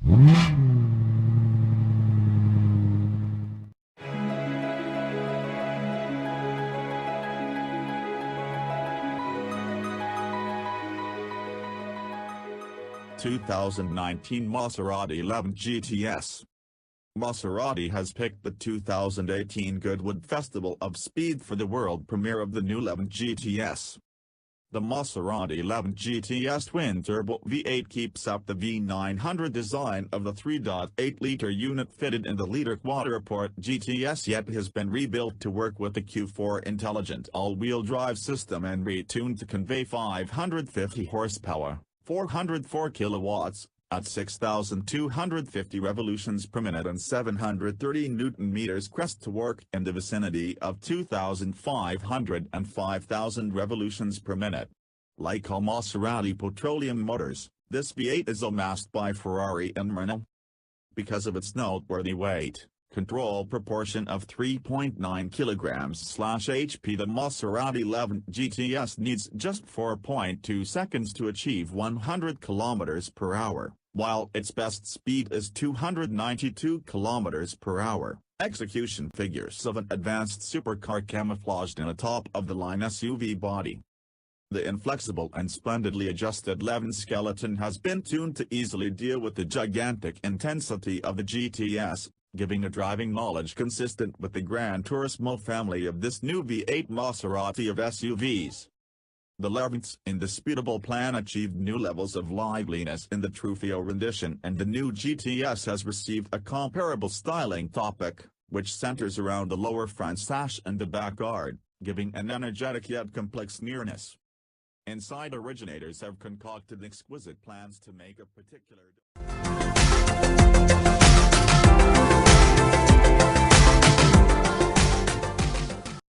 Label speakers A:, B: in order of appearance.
A: (2019) Maserati Levante GTS. Maserati has picked the 2018 Goodwood Festival of Speed for the world premiere of the new Levante GTS. The Maserati Levante GTS twin-turbo V8 keeps up the V900 design of the 3.8-liter unit fitted in the leader Quattroporte GTS, yet has been rebuilt to work with the Q4 intelligent all-wheel drive system and retuned to convey 550 horsepower, 404 kilowatts, at 6,250 revolutions per minute and 730 Nm crest torque in the vicinity of 2,500 and 5,000 revolutions per minute. Like all Maserati petroleum motors, this V8 is amassed by Ferrari and Maranello. Because of its noteworthy weight, control proportion of 3.9 kg/HP, the Maserati Levante GTS needs just 4.2 seconds to achieve 100 km/h, while its best speed is 292 km/h. Execution figures of an advanced supercar camouflaged in a top-of-the-line SUV body. The inflexible and splendidly adjusted Levante skeleton has been tuned to easily deal with the gigantic intensity of the GTS, giving a driving knowledge consistent with the Gran Turismo family of this new V8 Maserati of SUVs. The Levante's indisputable plan achieved new levels of liveliness in the Truffaut rendition, and the new GTS has received a comparable styling topic, which centers around the lower front sash and the back guard, giving an energetic yet complex nearness. Inside, originators have concocted exquisite plans to make a particular